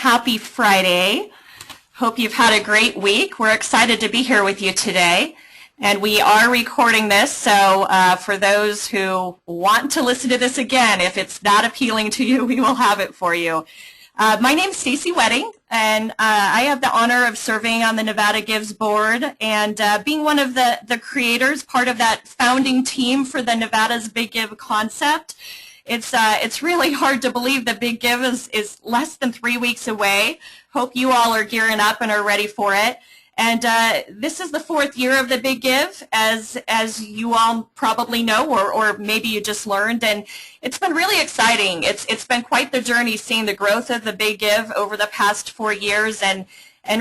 happy Friday. Hope you've had a great week. We're excited to be here with you today. And we are recording this, so for those who want to listen to this again, if it's not appealing to you, we will have it for you. My name's Stacy Wedding, and I have the honor of serving on the Nevada Gives board and being one of the creators, part of that founding team for the Nevada's Big Give concept. It's really hard to believe that Big Give is less than 3 weeks away. Hope you all are gearing up and are ready for it. And this is the 4th year of the Big Give, as you all probably know, or maybe you just learned. And it's been really exciting. It's been quite the journey seeing the growth of the Big Give over the past 4 years. And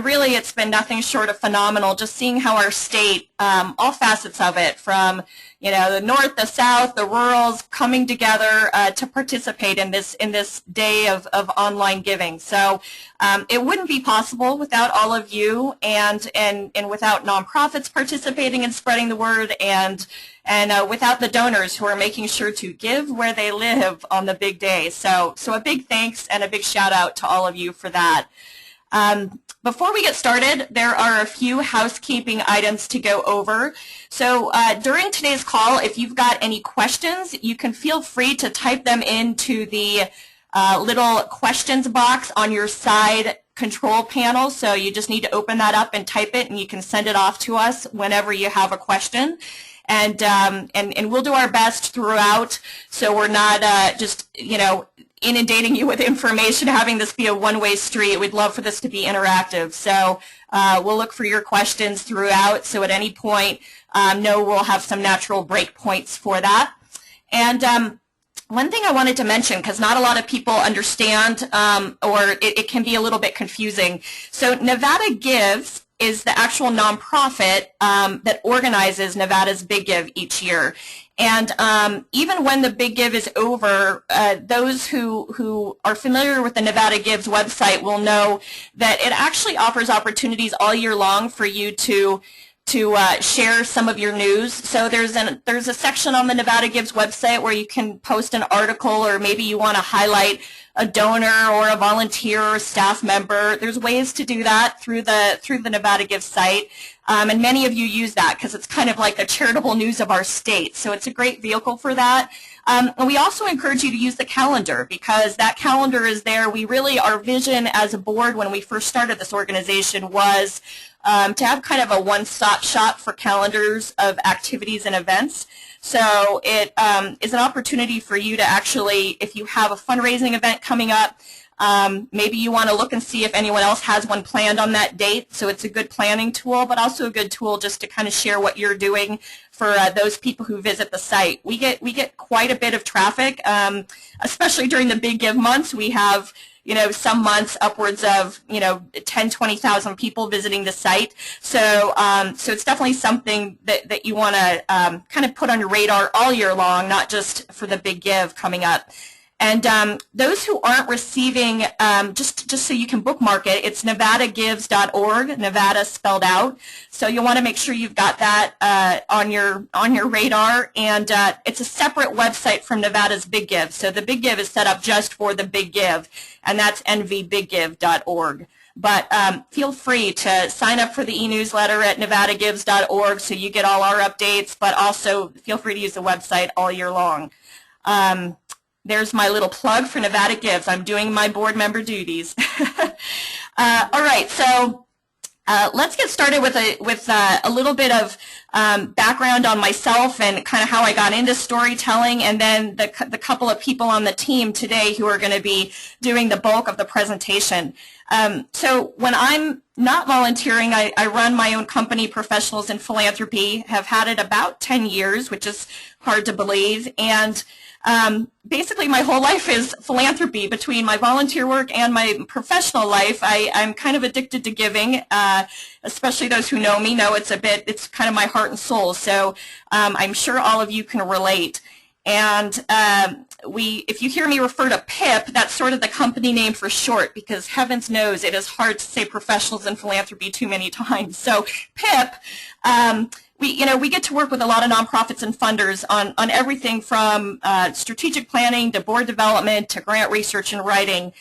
really, it's been nothing short of phenomenal, just seeing how our state, all facets of it, from the north, the south, the rurals, coming together to participate in this day of online giving. So it wouldn't be possible without all of you and without nonprofits participating and spreading the word, and without the donors who are making sure to give where they live on the big day. So a big thanks and a big shout out to all of you for that. Before we get started, there are a few housekeeping items to go over. So during today's call, if you've got any questions, you can feel free to type them into the little questions box on your side control panel. So you just need to open that up and type it, and you can send it off to us whenever you have a question. And we'll do our best throughout, so we're not just inundating you with information, having this be a one-way street. We'd love for this to be interactive. So we'll look for your questions throughout. So at any point, we'll have some natural break points for that. And one thing I wanted to mention, because not a lot of people understand, or it can be a little bit confusing. So Nevada Gives is the actual nonprofit that organizes Nevada's Big Give each year. And even when the Big Give is over, those who are familiar with the Nevada Gives website will know that it actually offers opportunities all year long for you to share some of your news. So there's a section on the Nevada Gives website where you can post an article, or maybe you want to highlight a donor or a volunteer or a staff member. There's ways to do that through the Nevada Gives site. And many of you use that because it's kind of like the charitable news of our state. So it's a great vehicle for that. And we also encourage you to use the calendar, because that calendar is there. Our vision as a board when we first started this organization was to have kind of a one-stop shop for calendars of activities and events. So it is an opportunity for you to actually, if you have a fundraising event coming up, maybe you want to look and see if anyone else has one planned on that date. So it's a good planning tool, but also a good tool just to kind of share what you're doing for those people who visit the site. We get quite a bit of traffic, especially during the Big Give months. We have some months upwards of 10, 20,000 people visiting the site. So it's definitely something that you want to kind of put on your radar all year long, not just for the Big Give coming up. And those who aren't receiving, just so you can bookmark it, it's nevadagives.org, Nevada spelled out. So you'll want to make sure you've got that on your radar. And it's a separate website from Nevada's Big Give. So the Big Give is set up just for the Big Give, and that's nvbiggive.org. But feel free to sign up for the e-newsletter at nevadagives.org so you get all our updates, but also feel free to use the website all year long. There's my little plug for Nevada Gives. I'm doing my board member duties. All right, so let's get started with a little bit of background on myself and kind of how I got into storytelling, and then the couple of people on the team today who are going to be doing the bulk of the presentation. So when I'm not volunteering, I run my own company, Professionals in Philanthropy, have had it about 10 years, which is hard to believe, and basically my whole life is philanthropy. Between my volunteer work and my professional life, I'm kind of addicted to giving, especially those who know me know it's kind of my heart and soul. So I'm sure all of you can relate. And if you hear me refer to PIP, that's sort of the company name for short, because heavens knows it is hard to say Professionals in Philanthropy too many times. So PIP, we get to work with a lot of nonprofits and funders on everything from strategic planning to board development to grant research and writing.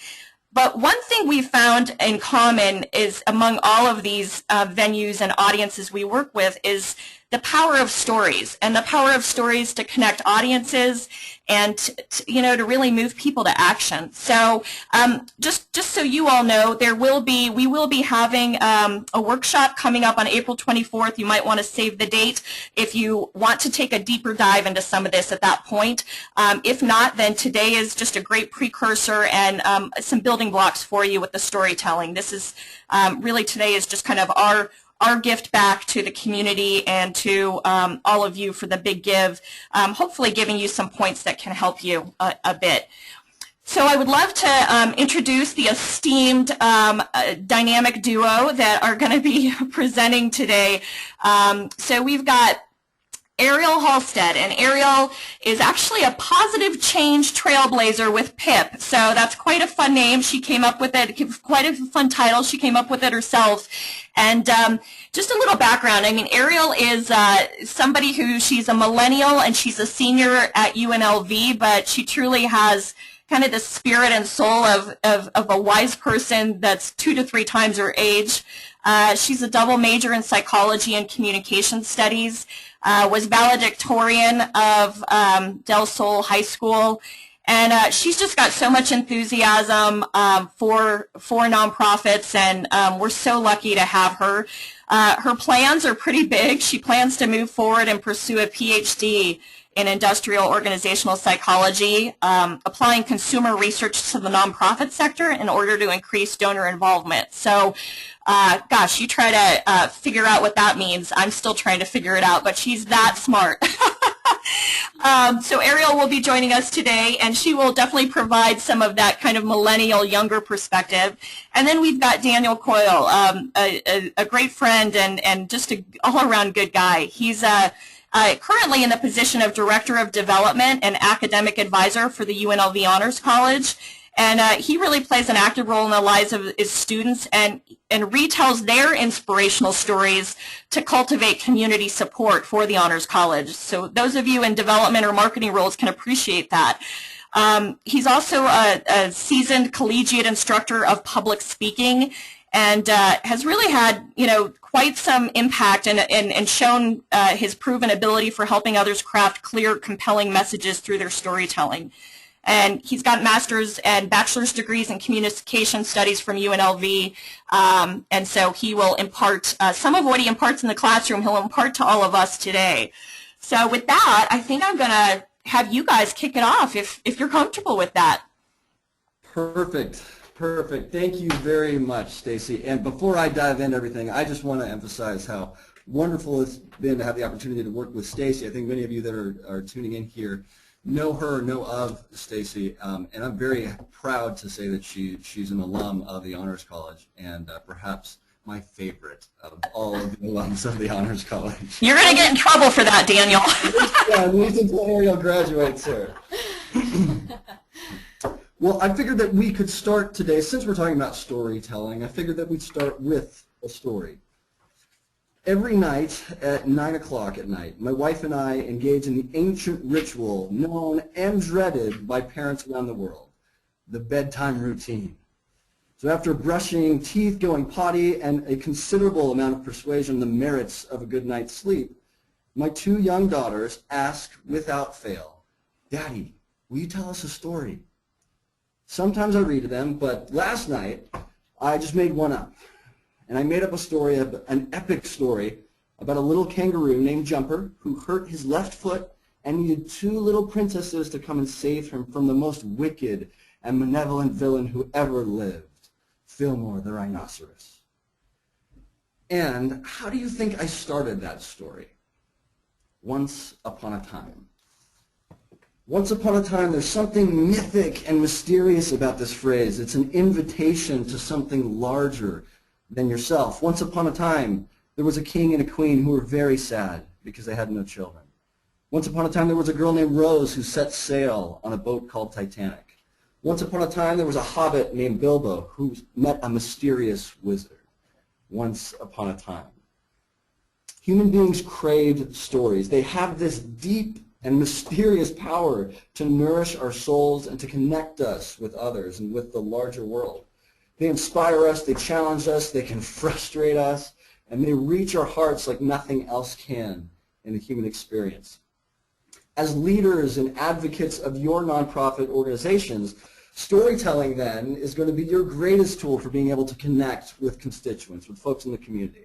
But one thing we found in common is among all of these venues and audiences we work with is the power of stories, and the power of stories to connect audiences and to really move people to action. So just so you all know, we will be having a workshop coming up on April 24th. You might want to save the date if you want to take a deeper dive into some of this at that point. If not, then today is just a great precursor and some building blocks for you with the storytelling. This is really, today is just kind of our gift back to the community and to all of you for the big give, hopefully giving you some points that can help you a bit. So I would love to introduce the esteemed dynamic duo that are going to be presenting today. So we've got Ariel Halstead, and Ariel is actually a positive change trailblazer with PIP, so that's quite a fun name. She came up with it, quite a fun title. She came up with it herself. And just a little background, I mean, Ariel is somebody she's a millennial and she's a senior at UNLV, but she truly has kind of the spirit and soul of a wise person that's 2 to 3 times her age. She's a double major in psychology and communication studies, was valedictorian of Del Sol High School, and she's just got so much enthusiasm for nonprofits, and we're so lucky to have her. Her plans are pretty big. She plans to move forward and pursue a PhD in industrial organizational psychology, applying consumer research to the nonprofit sector in order to increase donor involvement. So, gosh, you try to figure out what that means. I'm still trying to figure it out, but she's that smart. So Ariel will be joining us today, and she will definitely provide some of that kind of millennial, younger perspective. And then we've got Daniel Coyle, a great friend and just an all-around good guy. He's currently in the position of Director of Development and Academic Advisor for the UNLV Honors College. And he really plays an active role in the lives of his students and retells their inspirational stories to cultivate community support for the Honors College. So those of you in development or marketing roles can appreciate that. He's also a seasoned collegiate instructor of public speaking and has really had, quite some impact and shown his proven ability for helping others craft clear, compelling messages through their storytelling. And he's got master's and bachelor's degrees in communication studies from UNLV, and so he will impart some of what he imparts in the classroom, he'll impart to all of us today. So with that, I think I'm going to have you guys kick it off if you're comfortable with that. Perfect. Perfect. Thank you very much, Stacy. And before I dive into everything, I just want to emphasize how wonderful it's been to have the opportunity to work with Stacy. I think many of you that are tuning in here know her, know of Stacy, and I'm very proud to say that she's an alum of the Honors College, and perhaps my favorite of all of the alums of the Honors College. You're going to get in trouble for that, Daniel. Yeah, at least until Ariel graduates here. Well, I figured that we could start today, since we're talking about storytelling, I figured that we'd start with a story. Every night at 9 o'clock at night, my wife and I engage in the ancient ritual known and dreaded by parents around the world, the bedtime routine. So after brushing teeth, going potty, and a considerable amount of persuasion on the merits of a good night's sleep, my 2 young daughters ask without fail, "Daddy, will you tell us a story?" Sometimes I read to them, but last night I just made one up. And I made up a story, an epic story, about a little kangaroo named Jumper who hurt his left foot and needed 2 little princesses to come and save him from the most wicked and malevolent villain who ever lived, Fillmore the rhinoceros. And how do you think I started that story? Once upon a time. Once upon a time, there's something mythic and mysterious about this phrase. It's an invitation to something larger than yourself. Once upon a time, there was a king and a queen who were very sad because they had no children. Once upon a time, there was a girl named Rose who set sail on a boat called Titanic. Once upon a time, there was a hobbit named Bilbo who met a mysterious wizard. Once upon a time. Human beings crave stories. They have this deep and mysterious power to nourish our souls and to connect us with others and with the larger world. They inspire us, they challenge us, they can frustrate us, and they reach our hearts like nothing else can in the human experience. As leaders and advocates of your nonprofit organizations, storytelling then is going to be your greatest tool for being able to connect with constituents, with folks in the community.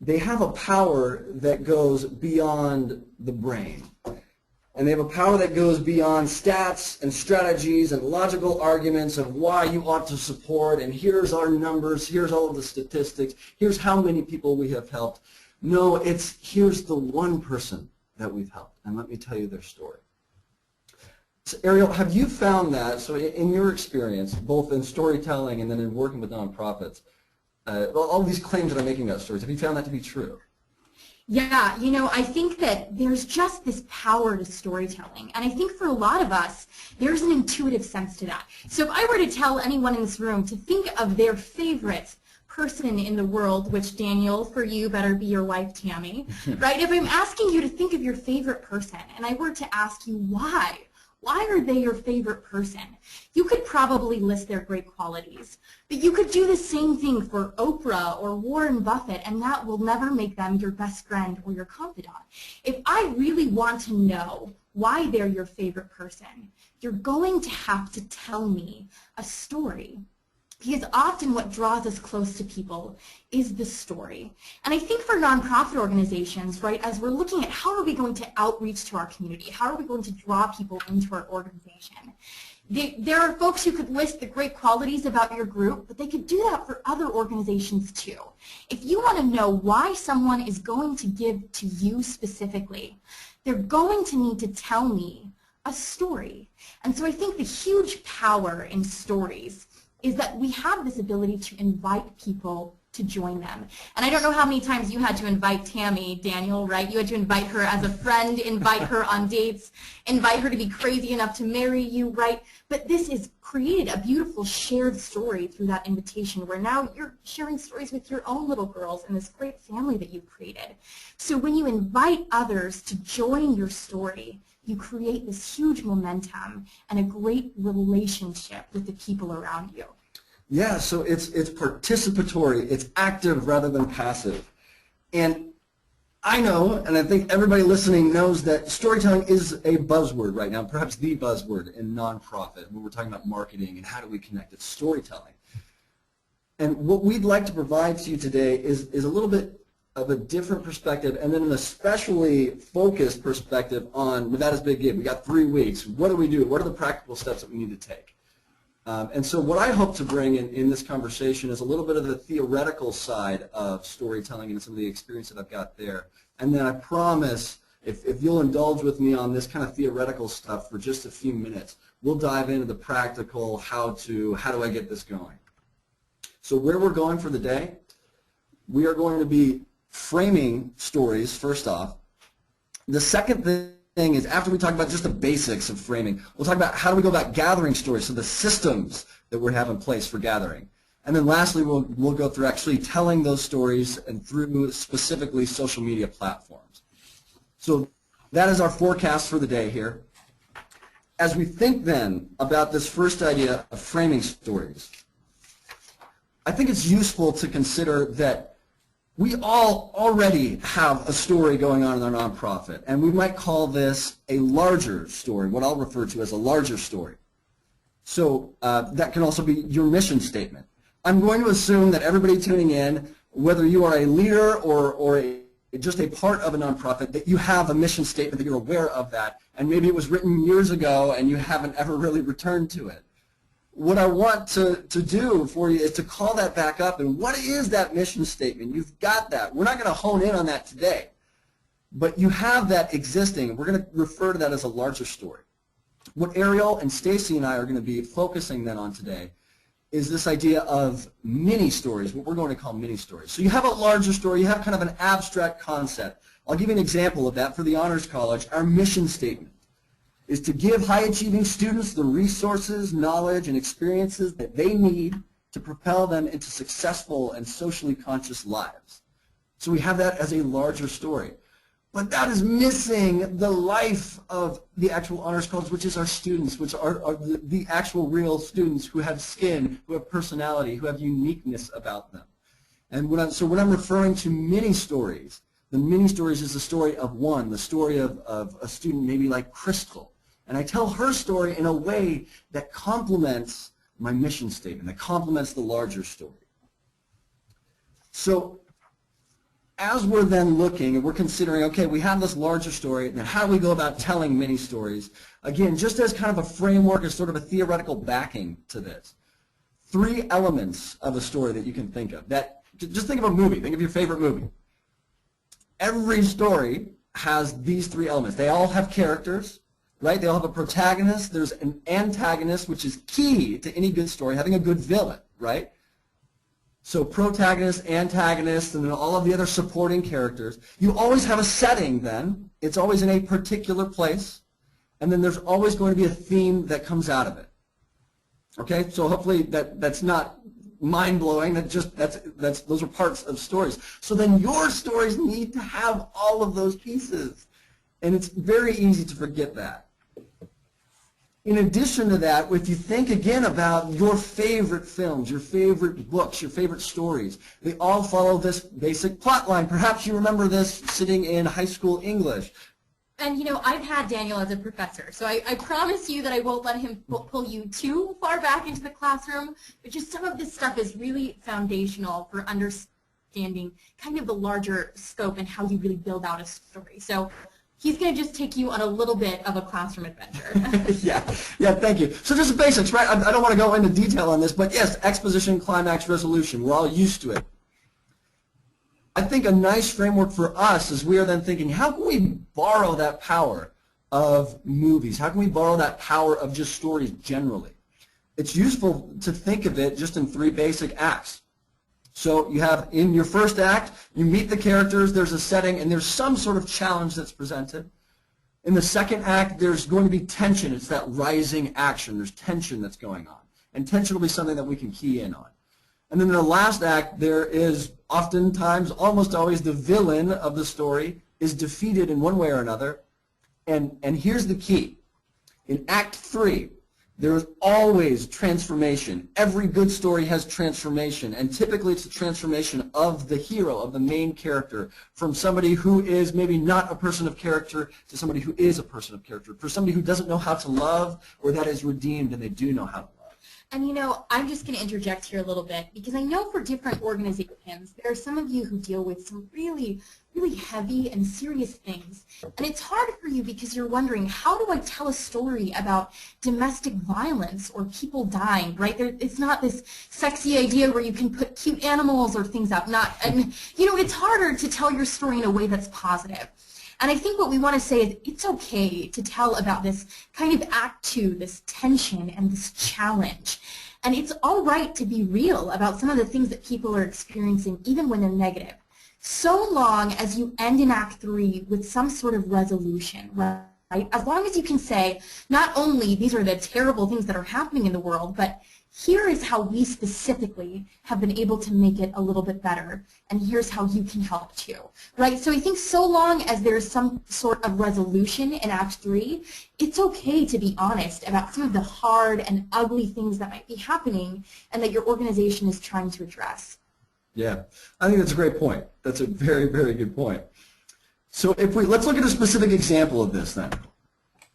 They have a power that goes beyond the brain. And they have a power that goes beyond stats and strategies and logical arguments of why you ought to support, and here's our numbers, here's all of the statistics, here's how many people we have helped. No, it's here's the one person that we've helped, and let me tell you their story. So Ariel, have you found that, so in your experience, both in storytelling and then in working with nonprofits, all these claims that I'm making about stories, have you found that to be true? Yeah, I think that there's just this power to storytelling. And I think for a lot of us, there's an intuitive sense to that. So if I were to tell anyone in this room to think of their favorite person in the world, which Daniel, for you, better be your wife, Tammy, right? If I'm asking you to think of your favorite person and I were to ask you why are they your favorite person? You could probably list their great qualities. But you could do the same thing for Oprah or Warren Buffett, and that will never make them your best friend or your confidant. If I really want to know why they're your favorite person, you're going to have to tell me a story. Because often what draws us close to people is the story. And I think for nonprofit organizations, right, as we're looking at how are we going to outreach to our community, how are we going to draw people into our organization, there are folks who could list the great qualities about your group, but they could do that for other organizations too. If you want to know why someone is going to give to you specifically, they're going to need to tell me a story. And so I think the huge power in stories is that we have this ability to invite people to join them. And I don't know how many times you had to invite Tammy, Daniel, right? You had to invite her as a friend, invite her on dates, invite her to be crazy enough to marry you, right? But this has created a beautiful shared story through that invitation where now you're sharing stories with your own little girls and this great family that you've created. So when you invite others to join your story, you create this huge momentum and a great relationship with the people around you. Yeah, so it's participatory, it's active rather than passive. And I know, and I think everybody listening knows that storytelling is a buzzword right now, perhaps the buzzword in nonprofit when we're talking about marketing and how do we connect. It's storytelling. And what we'd like to provide to you today is a little bit of a different perspective, and then an especially focused perspective on Nevada's Big Give. We got 3 weeks. What do we do? What are the practical steps that we need to take? And so what I hope to bring in this conversation is a little bit of the theoretical side of storytelling and some of the experience that I've got there. And then I promise, if you'll indulge with me on this kind of theoretical stuff for just a few minutes, we'll dive into the practical how do I get this going. So where we're going for the day, we are going to be framing stories first off. The second thing is, after we talk about just the basics of framing, we'll talk about how do we go about gathering stories, so the systems that we have in place for gathering. And then lastly, we'll go through actually telling those stories and through specifically social media platforms. So that is our forecast for the day here. As we think then about this first idea of framing stories, I think it's useful to consider that we all already have a story going on in our nonprofit, and we might call this a larger story, what I'll refer to as a larger story. So that can also be your mission statement. I'm going to assume that everybody tuning in, whether you are a leader or just a part of a nonprofit, that you have a mission statement, that you're aware of that, and maybe it was written years ago and you haven't ever really returned to it. What I want to do for you is to call that back up, and what is that mission statement? You've got that. We're not going to hone in on that today, but you have that existing. We're going to refer to that as a larger story. What Ariel and Stacy and I are going to be focusing then on today is this idea of mini stories, what we're going to call mini stories. So you have a larger story, you have kind of an abstract concept. I'll give you an example of that for the Honors College. Our mission statement is to give high-achieving students the resources, knowledge, and experiences that they need to propel them into successful and socially conscious lives. So we have that as a larger story. But that is missing the life of the actual honors college, which is our students, which are the actual real students who have skin, who have personality, who have uniqueness about them. And when I'm referring to mini stories, the mini stories is the story of one, the story of a student maybe like Crystal. And I tell her story in a way that complements my mission statement, that complements the larger story. So as we're then looking and we're considering, okay, we have this larger story, then how do we go about telling mini stories? Again, just as kind of a framework, as sort of a theoretical backing to this. 3 elements of a story that you can think of. Just think of a movie. Think of your favorite movie. Every story has these 3 elements. They all have characters, right? They all have a protagonist. There's an antagonist, which is key to any good story, having a good villain, right? So protagonist, antagonist, and then all of the other supporting characters. You always have a setting then. It's always in a particular place. And then there's always going to be a theme that comes out of it. Okay? So hopefully that's not mind-blowing. Those are parts of stories. So then your stories need to have all of those pieces. And it's very easy to forget that. In addition to that, if you think again about your favorite films, your favorite books, your favorite stories, they all follow this basic plot line. Perhaps you remember this sitting in high school English. And you know, I've had Daniel as a professor, so I promise you that I won't let him pull you too far back into the classroom, but just some of this stuff is really foundational for understanding kind of the larger scope and how you really build out a story. So he's going to just take you on a little bit of a classroom adventure. yeah, thank you. So just the basics, right? I don't want to go into detail on this, but yes, exposition, climax, resolution. We're all used to it. I think a nice framework for us is we are then thinking, how can we borrow that power of movies? How can we borrow that power of just stories generally? It's useful to think of it just in 3 basic acts. So you have, in your first act, you meet the characters, there's a setting, and there's some sort of challenge that's presented. In the second act, there's going to be tension. It's that rising action. There's tension that's going on. And tension will be something that we can key in on. And then in the last act, there is oftentimes, almost always, the villain of the story is defeated in one way or another. And here's the key. In Act 3, there is always transformation. Every good story has transformation, and typically it's a transformation of the hero, of the main character, from somebody who is maybe not a person of character to somebody who is a person of character, for somebody who doesn't know how to love or that is redeemed and they do know how to love. And you know, I'm just going to interject here a little bit because I know for different organizations, there are some of you who deal with some really, really heavy and serious things. And it's hard for you because you're wondering, how do I tell a story about domestic violence or people dying, right? It's not this sexy idea where you can put cute animals or things out. And you know, it's harder to tell your story in a way that's positive. And I think what we want to say is it's okay to tell about this kind of Act 2, this tension and this challenge. And it's all right to be real about some of the things that people are experiencing, even when they're negative, so long as you end in Act 3 with some sort of resolution, right? As long as you can say, not only these are the terrible things that are happening in the world, but here is how we specifically have been able to make it a little bit better, and here's how you can help too, right? So I think so long as there's some sort of resolution in Act 3, it's okay to be honest about some of the hard and ugly things that might be happening and that your organization is trying to address. Yeah, I think that's a great point. That's a very, very good point. So let's look at a specific example of this then.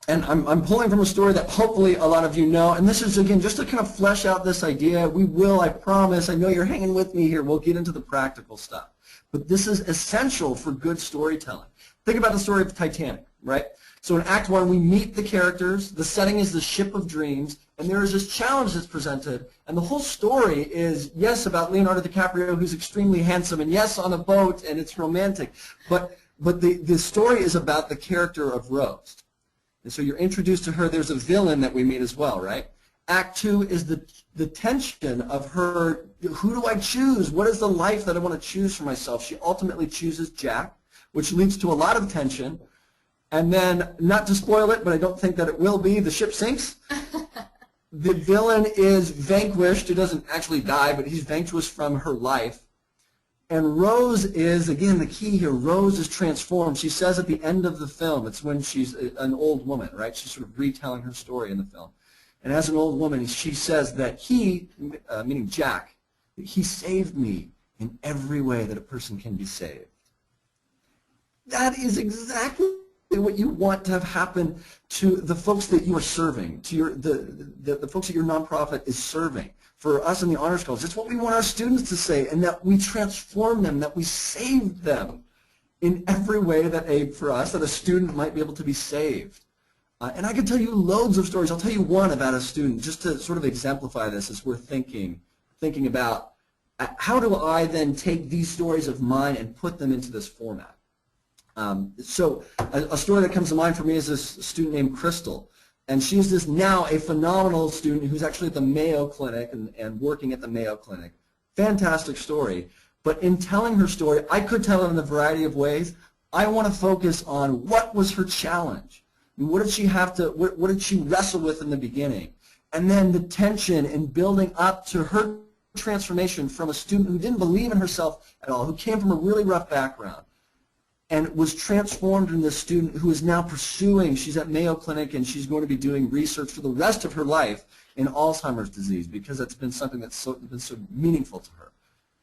And I'm pulling from a story that hopefully a lot of you know, and this is, again, just to kind of flesh out this idea. We will, I promise, I know you're hanging with me here. We'll get into the practical stuff. But this is essential for good storytelling. Think about the story of Titanic, right? So in Act 1, we meet the characters. The setting is the ship of dreams, and there is this challenge that's presented. And the whole story is, yes, about Leonardo DiCaprio, who's extremely handsome, and yes, on a boat, and it's romantic. But the story is about the character of Rose. And so you're introduced to her. There's a villain that we meet as well, right? Act 2 is the tension of her, who do I choose? What is the life that I want to choose for myself? She ultimately chooses Jack, which leads to a lot of tension. And then, not to spoil it, but I don't think that it will be, the ship sinks. The villain is vanquished. He doesn't actually die, but he's vanquished from her life. And Rose is, again, the key here. Rose is transformed. She says at the end of the film, it's when she's an old woman, right? She's sort of retelling her story in the film. And as an old woman, she says that he, meaning Jack, he saved me in every way that a person can be saved. That is exactly what you want to have happen to the folks that you are serving, to the folks that your nonprofit is serving. For us in the Honors College, it's what we want our students to say, and that we transform them, that we save them in every way that for us, that a student might be able to be saved. And I could tell you loads of stories. I'll tell you one about a student, just to sort of exemplify this as we're thinking about how do I then take these stories of mine and put them into this format. So a story that comes to mind for me is this student named Crystal. And she's this now a phenomenal student who's actually at the Mayo Clinic and working at the Mayo Clinic. Fantastic story. But in telling her story, I could tell it in a variety of ways. I want to focus on what was her challenge. What did she have to, what did she wrestle with in the beginning? And then the tension in building up to her transformation from a student who didn't believe in herself at all, who came from a really rough background, and was transformed into this student who is now pursuing, she's at Mayo Clinic and she's going to be doing research for the rest of her life in Alzheimer's disease because that's been something that's been so meaningful to her.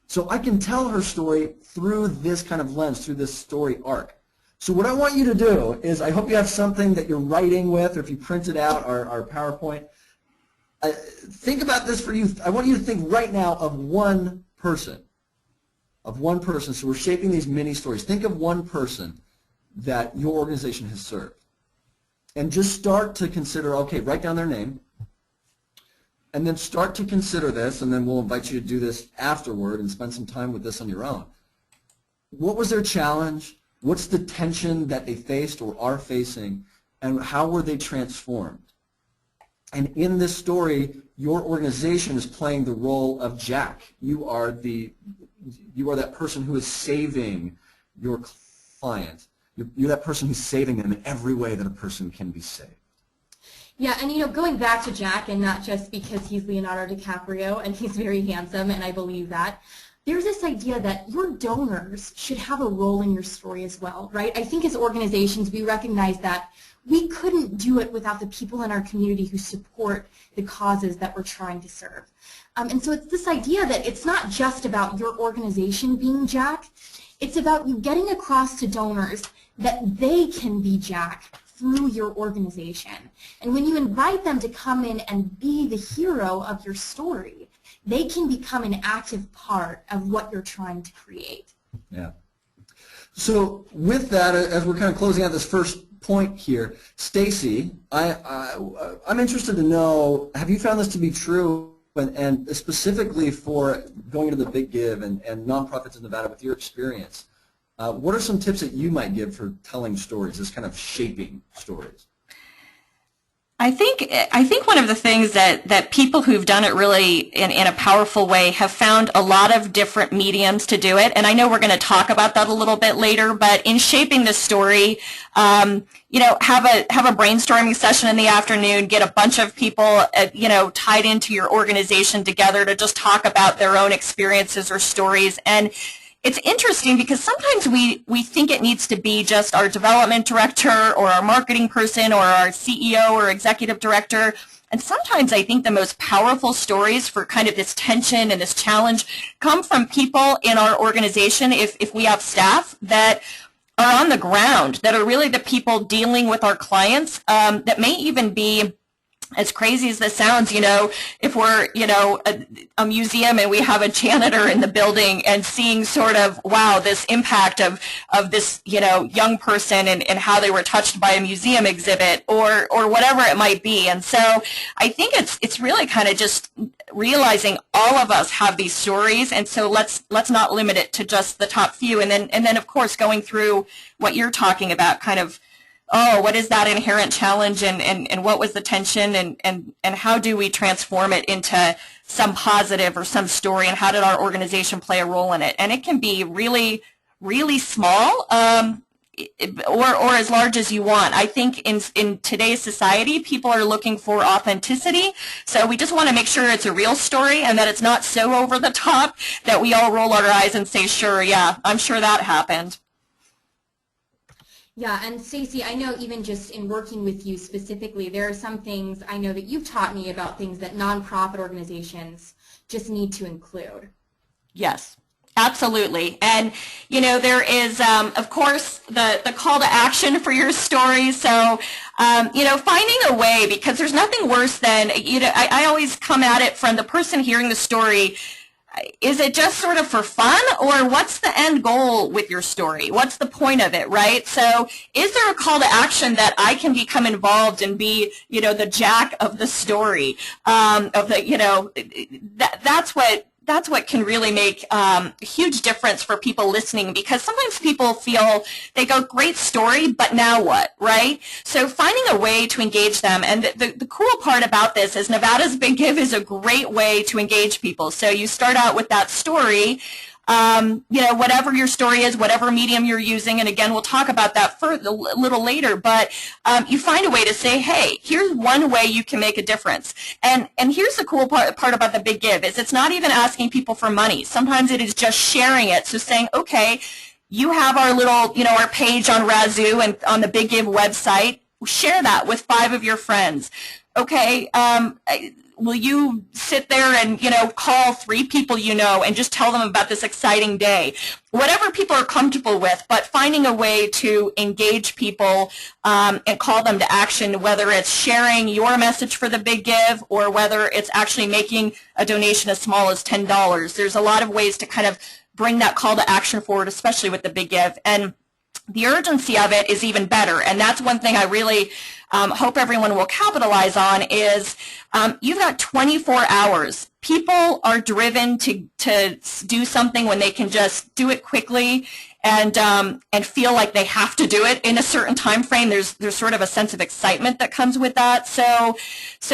So I can tell her story through this kind of lens, through this story arc. So what I want you to do is, I hope you have something that you're writing with, or if you printed out our PowerPoint. Think about this for you. I want you to think right now of one person. So we're shaping these mini stories. Think of one person that your organization has served. And just start to consider, okay, write down their name. And then start to consider this, and then we'll invite you to do this afterward and spend some time with this on your own. What was their challenge? What's the tension that they faced or are facing? And how were they transformed? And in this story, your organization is playing the role of Jack. You are that person who is saving your client. You're that person who's saving them in every way that a person can be saved. Yeah, and going back to Jack, and not just because he's Leonardo DiCaprio and he's very handsome, and I believe that, there's this idea that your donors should have a role in your story as well, right? I think as organizations, we recognize that we couldn't do it without the people in our community who support the causes that we're trying to serve. And so it's this idea that it's not just about your organization being Jack, it's about you getting across to donors that they can be Jack through your organization. And when you invite them to come in and be the hero of your story, they can become an active part of what you're trying to create. Yeah. So with that, as we're kind of closing out this first point here, Stacy, I'm interested to know, have you found this to be true, and specifically for going to the Big Give and nonprofits in Nevada with your experience, what are some tips that you might give for telling stories, this kind of shaping stories? I think one of the things that people who've done it really in a powerful way have found a lot of different mediums to do it, and I know we're going to talk about that a little bit later. But in shaping this story, have a brainstorming session in the afternoon, get a bunch of people tied into your organization together to just talk about their own experiences or stories. And it's interesting because sometimes we think it needs to be just our development director or our marketing person or our CEO or executive director. And sometimes I think the most powerful stories for kind of this tension and this challenge come from people in our organization, if we have staff that are on the ground, that are really the people dealing with our clients, that may even be, as crazy as this sounds, if we're, a museum and we have a janitor in the building and seeing sort of, wow, this impact of this, young person and how they were touched by a museum exhibit or whatever it might be. And so I think it's really kind of just realizing all of us have these stories, and so let's not limit it to just the top few. And then of course going through what you're talking about, kind of, oh, what is that inherent challenge, and what was the tension, and how do we transform it into some positive or some story, and how did our organization play a role in it? And it can be really, really small, or as large as you want. I think in today's society, people are looking for authenticity. So we just want to make sure it's a real story and that it's not so over the top that we all roll our eyes and say, sure, yeah, I'm sure that happened. Yeah, and Stacey, I know even just in working with you specifically, there are some things I know that you've taught me about things that nonprofit organizations just need to include. Yes. Absolutely. And, you know, there is, of course, the call to action for your story. So, you know, finding a way, because there's nothing worse than, you know, I always come at it from the person hearing the story. Is it just sort of for fun, or what's the end goal with your story? What's the point of it, right? So is there a call to action that I can become involved and be, you know, the Jack of the story, of the, you know, that's what can really make a huge difference for people listening, because sometimes people feel, they go, great story, but now what, right? So finding a way to engage them. And the cool part about this is Nevada's Big Give is a great way to engage people. So you start out with that story, you know, whatever your story is, whatever medium you're using, and again, we'll talk about that a little later, but you find a way to say, hey, here's one way you can make a difference. And here's the cool part about the Big Give is it's not even asking people for money. Sometimes it is just sharing it. So saying, okay, you have our little, you know, our page on Razoo and on the Big Give website. Share that with 5 of your friends. Okay, will you sit there and, you know, call 3 people you know and just tell them about this exciting day? Whatever people are comfortable with, but finding a way to engage people and call them to action, whether it's sharing your message for the Big Give or whether it's actually making a donation as small as $10. There's a lot of ways to kind of bring that call to action forward, especially with the Big Give. And the urgency of it is even better, and that's one thing I really hope everyone will capitalize on is you've got 24 hours. People are driven to do something when they can just do it quickly and feel like they have to do it in a certain time frame. There's sort of a sense of excitement that comes with that. So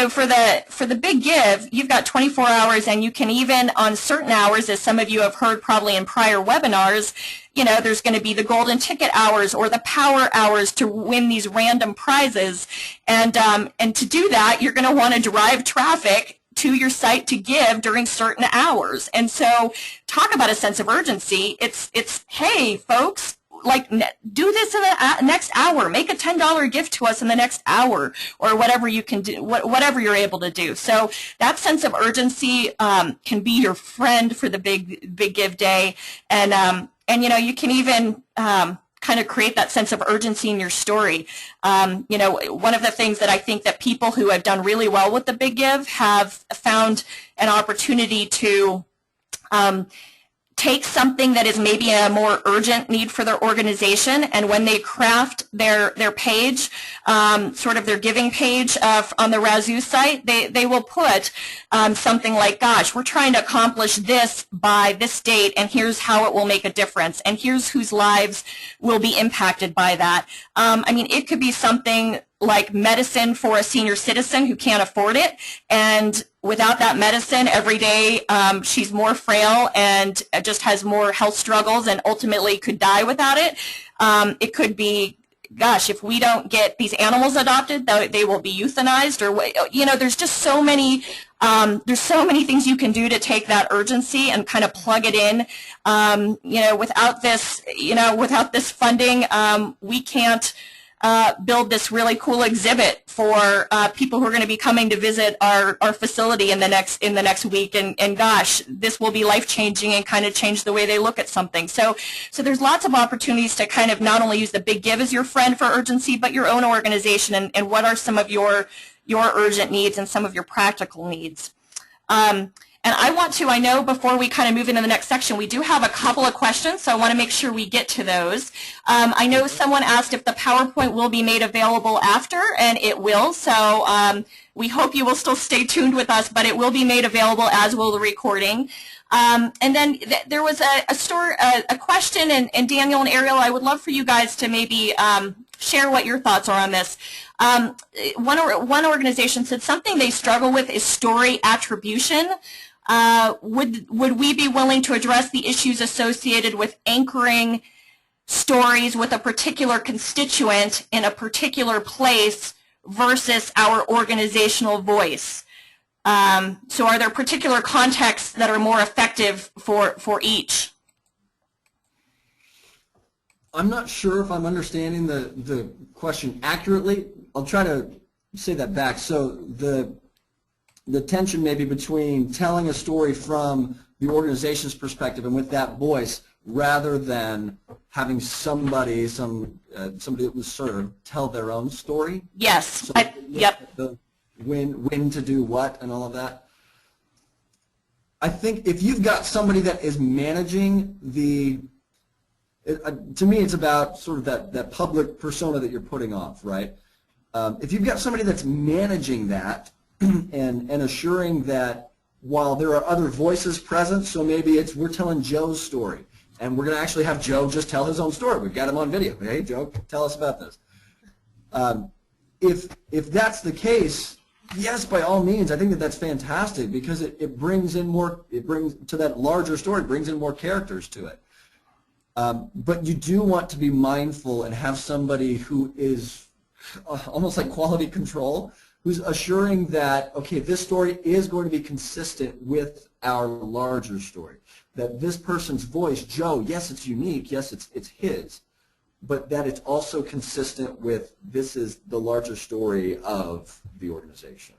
for the Big Give, you've got 24 hours, and you can even on certain hours, as some of you have heard probably in prior webinars, you know, there's going to be the golden ticket hours or the power hours to win these random prizes. And to do that, you're going to want to drive traffic to your site to give during certain hours. And so talk about a sense of urgency. It's hey, folks, like, do this in the next hour. Make a $10 gift to us in the next hour, or whatever you can do, whatever you're able to do. So that sense of urgency can be your friend for the Big Give Day. And you know, you can even kind of create that sense of urgency in your story. You know, one of the things that I think that people who have done really well with the Big Give have found an opportunity to take something that is maybe a more urgent need for their organization, and when they craft their page, sort of their giving page on the Razoo site, they will put something like, gosh, we're trying to accomplish this by this date, and here's how it will make a difference, and here's whose lives will be impacted by that. I mean, it could be something like medicine for a senior citizen who can't afford it, and without that medicine every day she's more frail and just has more health struggles and ultimately could die without it. It could be, gosh, if we don't get these animals adopted, they will be euthanized, or, you know, there's just so many things you can do to take that urgency and kind of plug it in. You know, without this funding, we can't build this really cool exhibit for people who are going to be coming to visit our facility in the next week, and gosh, this will be life-changing and kind of change the way they look at something. So there's lots of opportunities to kind of not only use the Big Give as your friend for urgency, but your own organization, and what are some of your urgent needs and some of your practical needs. And I know before we kind of move into the next section, we do have a couple of questions, so I want to make sure we get to those. I know someone asked if the PowerPoint will be made available after, and it will, so we hope you will still stay tuned with us, but it will be made available, as will the recording. And then there was a question, and Daniel and Ariel, I would love for you guys to maybe share what your thoughts are on this. One organization said something they struggle with is story attribution. Would we be willing to address the issues associated with anchoring stories with a particular constituent in a particular place versus our organizational voice? So are there particular contexts that are more effective for each? I'm not sure if I'm understanding the question accurately. I'll try to say that back. So the tension maybe between telling a story from the organization's perspective and with that voice, rather than having somebody that was served tell their own story. Yes. So Yep. The when to do what and all of that. I think if you've got somebody that is managing to me it's about sort of that public persona that you're putting off, right? If you've got somebody that's managing that and assuring that while there are other voices present, so maybe we're telling Joe's story, and we're going to actually have Joe just tell his own story. We've got him on video. Hey, Joe, tell us about this. If that's the case, yes, by all means, I think that's fantastic because it brings in more. It brings to that larger story. It brings in more characters to it. But you do want to be mindful and have somebody who is almost like quality control, who's assuring that, okay, this story is going to be consistent with our larger story. That this person's voice, Joe, yes, it's unique, yes, it's his, but that it's also consistent with this is the larger story of the organization.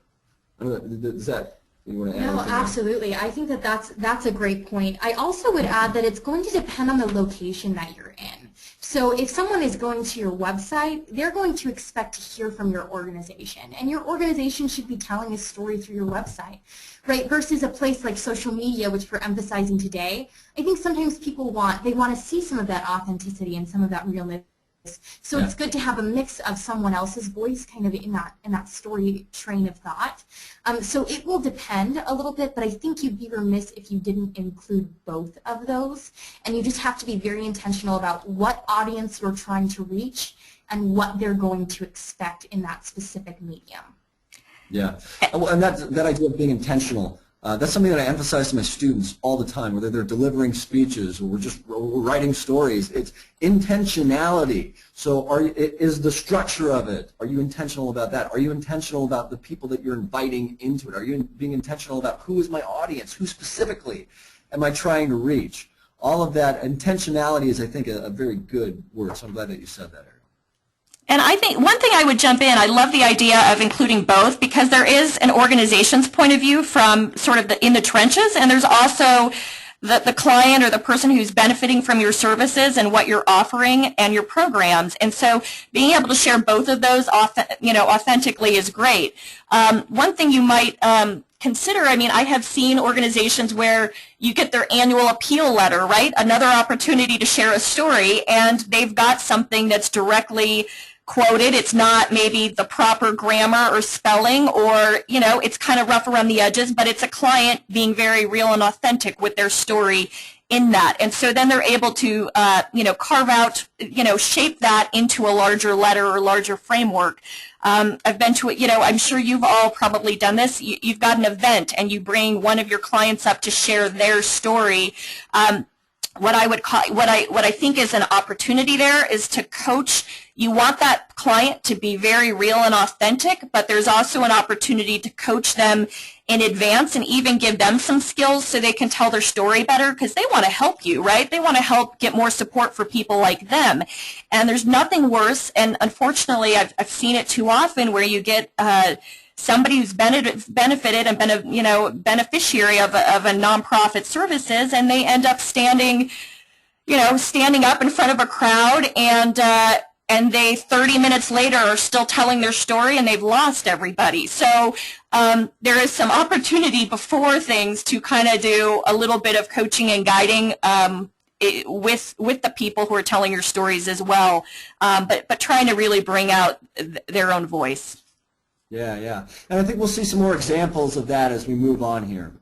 I don't know, does that, you want to add No, anything absolutely. I think that's a great point. I also would add that it's going to depend on the location that you're in. So if someone is going to your website, they're going to expect to hear from your organization, and your organization should be telling a story through your website, right? Versus a place like social media, which we're emphasizing today. I think sometimes people want to see some of that authenticity and some of that realness. So it's good to have a mix of someone else's voice kind of in that story train of thought. So it will depend a little bit, but I think you'd be remiss if you didn't include both of those. And you just have to be very intentional about what audience you're trying to reach and what they're going to expect in that specific medium. Yeah, and that idea of being intentional, that's something that I emphasize to my students all the time, whether they're delivering speeches or we're writing stories. It's intentionality. So is the structure of it, are you intentional about that? Are you intentional about the people that you're inviting into it? Are you being intentional about who is my audience? Who specifically am I trying to reach? All of that intentionality is, I think, a very good word, so I'm glad that you said that, Eric. And I think one thing I would jump in, I love the idea of including both because there is an organization's point of view from sort of in the trenches, and there's also the client or the person who's benefiting from your services and what you're offering and your programs. And so being able to share both of those authentically is great. One thing you might consider, I mean, I have seen organizations where you get their annual appeal letter, right? Another opportunity to share a story, and they've got something that's directly quoted. It's not maybe the proper grammar or spelling, or it's kind of rough around the edges, but it's a client being very real and authentic with their story in that. And so then they're able to carve out, shape that into a larger letter or larger framework. I've been to it, I'm sure you've all probably done this. You've got an event and you bring one of your clients up to share their story. What I think is an opportunity there is to coach. You want that client to be very real and authentic, but there's also an opportunity to coach them in advance and even give them some skills so they can tell their story better, because they want to help you, right? They want to help get more support for people like them. And there's nothing worse, and unfortunately I've seen it too often, where you get somebody who's benefited and been a beneficiary of a nonprofit services, and they end up standing up in front of a crowd, and they 30 minutes later are still telling their story, and they've lost everybody. So there is some opportunity before things to kind of do a little bit of coaching and guiding with the people who are telling your stories as well, but trying to really bring out their own voice. Yeah. And I think we'll see some more examples of that as we move on here.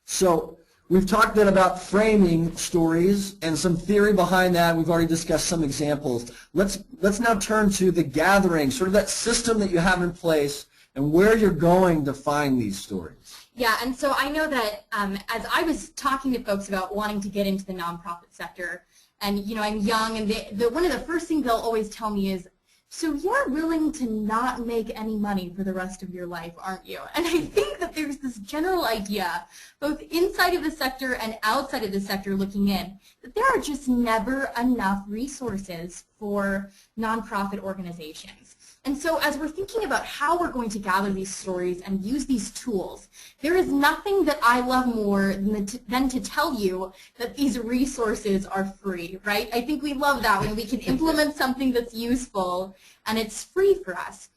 So we've talked then about framing stories and some theory behind that. We've already discussed some examples. Let's now turn to the gathering, sort of that system that you have in place and where you're going to find these stories. Yeah, and so I know that as I was talking to folks about wanting to get into the nonprofit sector, and I'm young, and one of the first things they'll always tell me is, so you're willing to not make any money for the rest of your life, aren't you? And I think that there's this general idea, both inside of the sector and outside of the sector looking in, that there are just never enough resources for nonprofit organizations. And so as we're thinking about how we're going to gather these stories and use these tools, there is nothing that I love more than to tell you that these resources are free, right? I think we love that when we can implement something that's useful and it's free for us.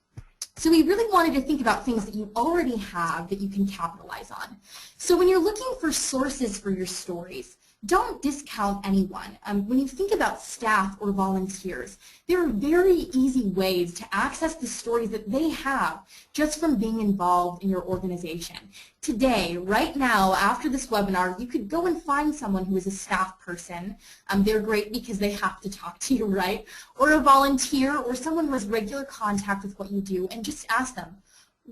So we really wanted to think about things that you already have that you can capitalize on. So when you're looking for sources for your stories, don't discount anyone. When you think about staff or volunteers, there are very easy ways to access the stories that they have just from being involved in your organization. Today, right now, after this webinar, you could go and find someone who is a staff person. They're great because they have to talk to you, right? Or a volunteer or someone who has regular contact with what you do, and just ask them,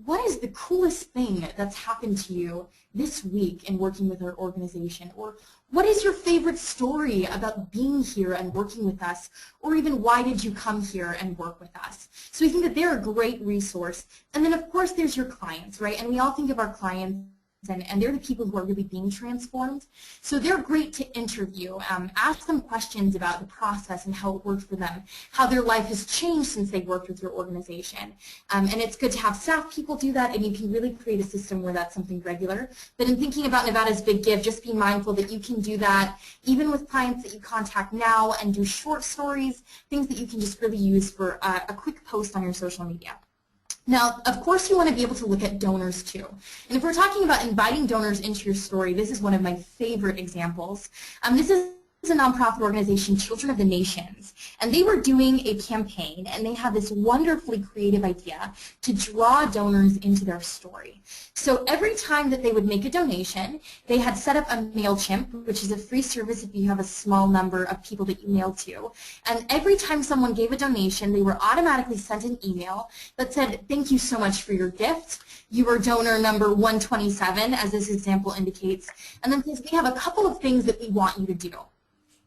what is the coolest thing that's happened to you this week in working with our organization? Or what is your favorite story about being here and working with us? Or even why did you come here and work with us? So we think that they're a great resource. And then of course there's your clients, right? And we all think of our clients and they're the people who are really being transformed. So they're great to interview, ask them questions about the process and how it worked for them, how their life has changed since they worked with your organization. And it's good to have staff people do that, and you can really create a system where that's something regular. But in thinking about Nevada's Big Give, just be mindful that you can do that even with clients that you contact now and do short stories, things that you can just really use for a quick post on your social media. Now, of course, you want to be able to look at donors too. And if we're talking about inviting donors into your story, this is one of my favorite examples. This is a nonprofit organization, Children of the Nations, and they were doing a campaign, and they had this wonderfully creative idea to draw donors into their story. So every time that they would make a donation, they had set up a MailChimp, which is a free service if you have a small number of people that you mail to, and every time someone gave a donation, they were automatically sent an email that said, thank you so much for your gift. You are donor number 127, as this example indicates, and then we have a couple of things that we want you to do.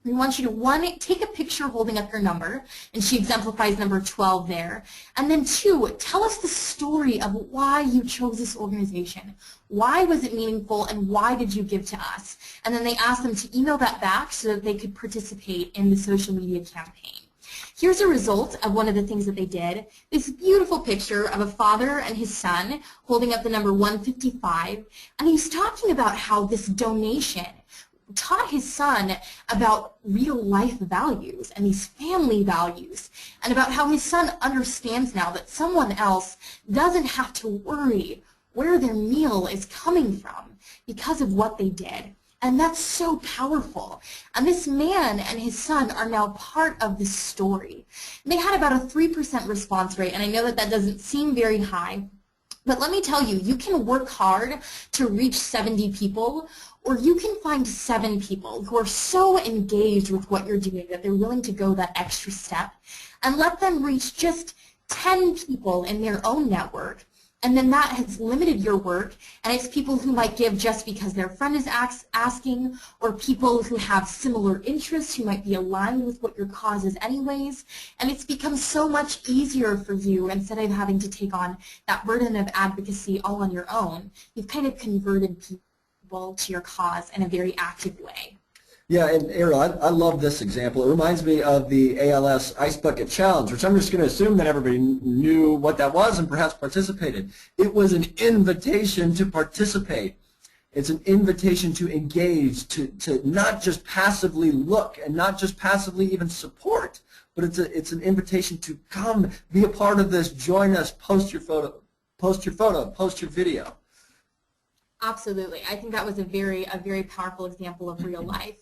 We want you to, one, take a picture holding up your number, and she exemplifies number 12 there. And then two, tell us the story of why you chose this organization. Why was it meaningful, and why did you give to us? And then they asked them to email that back so that they could participate in the social media campaign. Here's a result of one of the things that they did. This beautiful picture of a father and his son holding up the number 155, and he's talking about how this donation taught his son about real life values and these family values, and about how his son understands now that someone else doesn't have to worry where their meal is coming from because of what they did. And that's so powerful. And this man and his son are now part of this story. They had about a 3% response rate, and I know that that doesn't seem very high, but let me tell you, you can work hard to reach 70 people, or you can find 7 people who are so engaged with what you're doing that they're willing to go that extra step, and let them reach just 10 people in their own network. And then that has limited your work, and it's people who might give just because their friend is asking, or people who have similar interests who might be aligned with what your cause is anyways, and it's become so much easier for you instead of having to take on that burden of advocacy all on your own. You've kind of converted people to your cause in a very active way. Yeah, and Ariel, I love this example. It reminds me of the ALS Ice Bucket Challenge, which I'm just going to assume that everybody knew what that was and perhaps participated. It was an invitation to participate. It's an invitation to engage, to not just passively look and not just passively even support, but it's an invitation to come, be a part of this, join us, post your photo, post your video. Absolutely. I think that was a very powerful example of real life.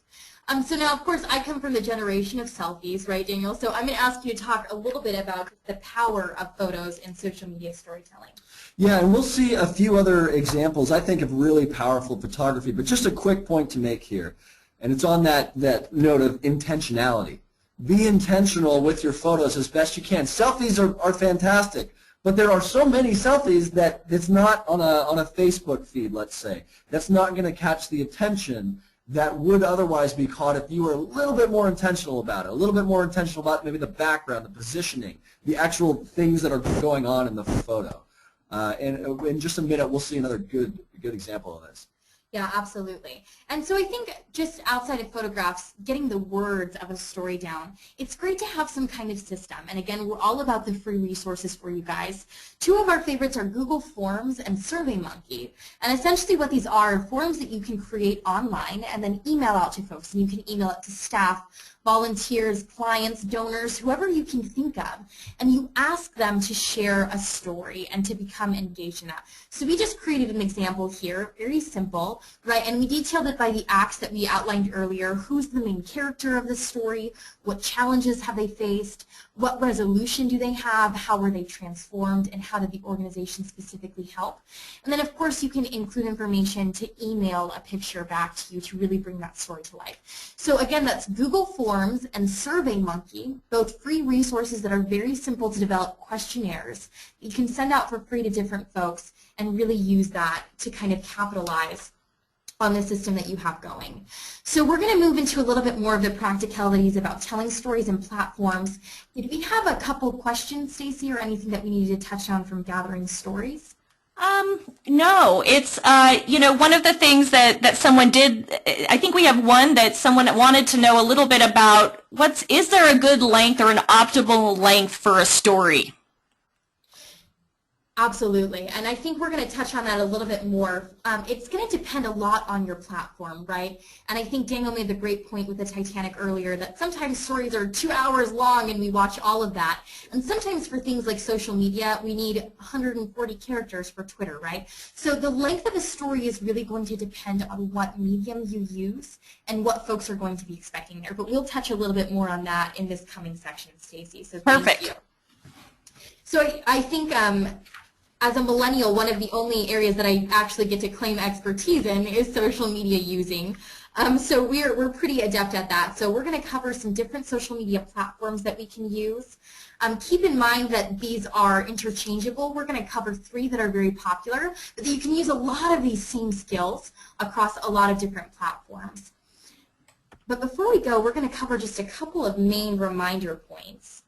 So now, of course, I come from the generation of selfies, right, Daniel? So I'm going to ask you to talk a little bit about the power of photos in social media storytelling. Yeah, and we'll see a few other examples, I think, of really powerful photography. But just a quick point to make here, and it's on that note of intentionality. Be intentional with your photos as best you can. Selfies are fantastic. But there are so many selfies that it's not on a Facebook feed, let's say. That's not going to catch the attention that would otherwise be caught if you were a little bit more intentional about it, a little bit more intentional about maybe the background, the positioning, the actual things that are going on in the photo. And in just a minute, we'll see another good example of this. Yeah, absolutely. And so I think just outside of photographs, getting the words of a story down, it's great to have some kind of system. And again, we're all about the free resources for you guys. Two of our favorites are Google Forms and SurveyMonkey. And essentially what these are forms that you can create online and then email out to folks. And you can email it to staff, volunteers, clients, donors, whoever you can think of, and you ask them to share a story and to become engaged in that. So we just created an example here, very simple, right? And we detailed it by the acts that we outlined earlier. Who's the main character of the story? What challenges have they faced? What resolution do they have? How were they transformed? And how did the organization specifically help? And then, of course, you can include information to email a picture back to you to really bring that story to life. So again, that's Google Forms and SurveyMonkey, both free resources that are very simple to develop questionnaires that you can send out for free to different folks and really use that to kind of capitalize on the system that you have going. So we're going to move into a little bit more of the practicalities about telling stories and platforms. Did we have a couple questions, Stacy, or anything that we needed to touch on from gathering stories? No, it's, you know, one of the things that someone did, I think we have one that someone wanted to know a little bit about, is there a good length or an optimal length for a story? Absolutely, and I think we're going to touch on that a little bit more. It's going to depend a lot on your platform, right? And I think Daniel made the great point with the Titanic earlier that sometimes stories are 2 hours long and we watch all of that. And sometimes for things like social media, we need 140 characters for Twitter, right? So the length of a story is really going to depend on what medium you use and what folks are going to be expecting there. But we'll touch a little bit more on that in this coming section, Stacy. So thank you. So I think as a millennial, one of the only areas that I actually get to claim expertise in is social media using. So we're pretty adept at that. So we're going to cover some different social media platforms that we can use. Keep in mind that these are interchangeable. We're going to cover 3 that are very popular, but you can use a lot of these same skills across a lot of different platforms. But before we go, we're going to cover just a couple of main reminder points.